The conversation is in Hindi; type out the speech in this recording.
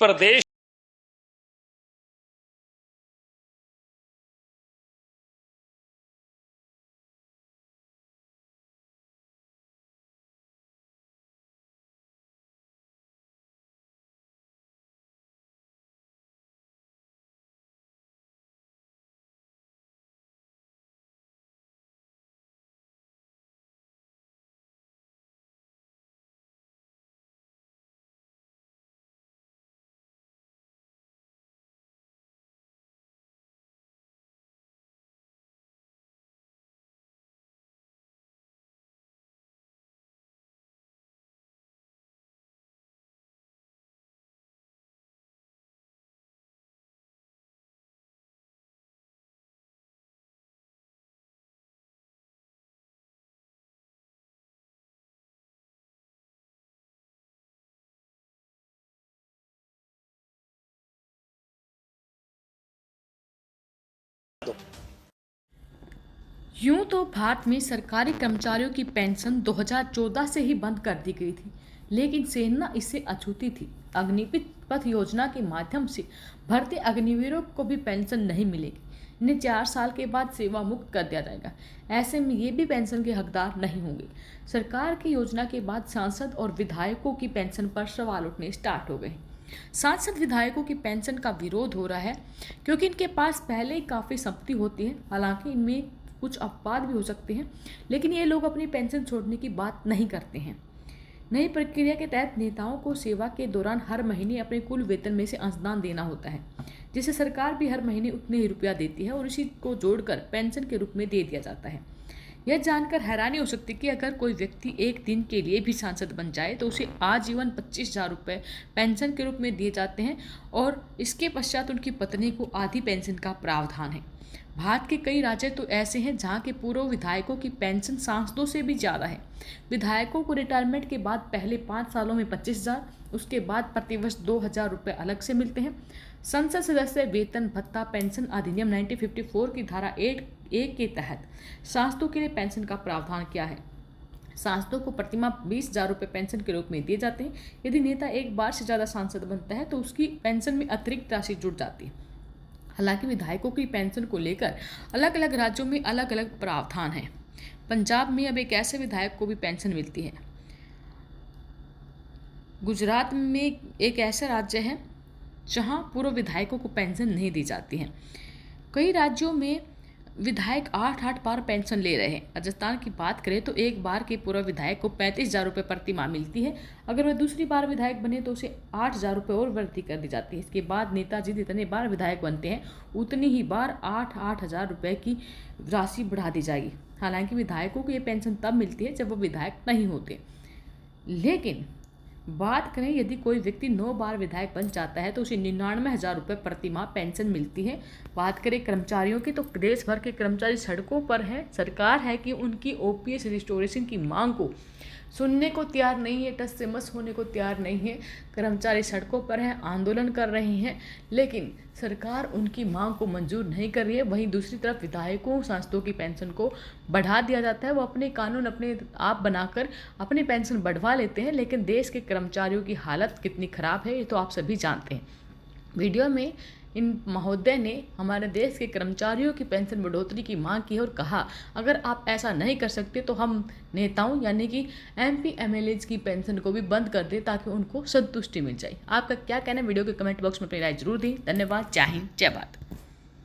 प्रदेश यूं तो भारत में सरकारी कर्मचारियों की पेंशन 2014 से ही बंद कर दी गई थी, लेकिन सेना इससे अछूती थी। अग्निपथ पथ योजना के माध्यम से भर्ती अग्निवीरों को भी पेंशन नहीं मिलेगी। इन्हें 4 साल के बाद सेवा मुक्त कर दिया जाएगा। ऐसे में ये भी पेंशन के हकदार नहीं होंगे। सरकार की योजना के बाद सांसद और विधायकों की पेंशन पर सवाल उठने स्टार्ट हो गए। सांसद विधायकों की पेंशन का विरोध हो रहा है क्योंकि इनके पास पहले ही काफ़ी संपत्ति होती है। हालांकि इनमें कुछ अपवाद भी हो सकते हैं, लेकिन ये लोग अपनी पेंशन छोड़ने की बात नहीं करते हैं। नई प्रक्रिया के तहत नेताओं को सेवा के दौरान हर महीने अपने कुल वेतन में से अंशदान देना होता है, जिसे सरकार भी हर महीने उतने ही रुपया देती है और इसी को जोड़कर पेंशन के रूप में दे दिया जाता है। यह जानकर हैरानी हो सकती है कि अगर कोई व्यक्ति एक दिन के लिए भी सांसद बन जाए तो उसे आजीवन 25,000 रुपये पेंशन के रूप में दिए जाते हैं और इसके पश्चात उनकी पत्नी को आधी पेंशन का प्रावधान है। भारत के कई राज्य तो ऐसे हैं जहां के पूर्व विधायकों की पेंशन सांसदों से भी ज़्यादा है। विधायकों को रिटायरमेंट के बाद पहले 5 सालों में 25,000, उसके बाद प्रतिवर्ष 2,000 रुपये अलग से मिलते हैं। संसद सदस्य वेतन भत्ता पेंशन अधिनियम 1954 की धारा 8(1) के तहत सांसदों के लिए पेंशन का प्रावधान किया है। सांसदों को प्रतिमाह 20,000 रुपये पेंशन के रूप में दिए जाते हैं। यदि नेता एक बार से ज़्यादा सांसद बनता है तो उसकी पेंशन में अतिरिक्त राशि जुड़ जाती है। हालांकि विधायकों की पेंशन को लेकर अलग अलग राज्यों में अलग अलग प्रावधान हैं। पंजाब में अब एक ऐसे विधायक को भी पेंशन मिलती है। गुजरात में एक ऐसा राज्य है जहां पूर्व विधायकों को पेंशन नहीं दी जाती है। कई राज्यों में विधायक 8 बार पेंशन ले रहे हैं। राजस्थान की बात करें तो एक बार के पूर्व विधायक को 35,000 रुपये प्रति माह मिलती है। अगर वह दूसरी बार विधायक बने तो उसे 8,000 रुपये और वृद्धि कर दी जाती है। इसके बाद नेताजी जितने बार विधायक बनते हैं उतनी ही बार 8,000 रुपये की राशि बढ़ा दी जाएगी। हालांकि विधायकों को ये पेंशन तब मिलती है जब वो विधायक नहीं होते। लेकिन बात करें यदि कोई व्यक्ति 9 बार विधायक बन जाता है तो उसे 99,000 रुपये प्रति माह पेंशन मिलती है। बात करें कर्मचारियों की तो देश भर के कर्मचारी सड़कों पर हैं। सरकार है कि उनकी ओपीएस रिस्टोरेशन की मांग को सुनने को तैयार नहीं है, टस से मस होने को तैयार नहीं है। कर्मचारी सड़कों पर हैं, आंदोलन कर रहे हैं, लेकिन सरकार उनकी मांग को मंजूर नहीं कर रही है। वहीं दूसरी तरफ विधायकों सांसदों की पेंशन को बढ़ा दिया जाता है। वो अपने कानून अपने आप बनाकर अपनी पेंशन बढ़वा लेते हैं, लेकिन देश के कर्मचारियों की हालत कितनी ख़राब है ये तो आप सभी जानते हैं। वीडियो में इन महोदय ने हमारे देश के कर्मचारियों की पेंशन बढ़ोतरी की मांग की और कहा अगर आप ऐसा नहीं कर सकते तो हम नेताओं यानी कि एमपी एमएलएज की पेंशन को भी बंद कर दें ताकि उनको संतुष्टि मिल जाए। आपका क्या कहना है वीडियो के कमेंट बॉक्स में अपनी राय जरूर दें। धन्यवाद। जय हिंद, जय भारत।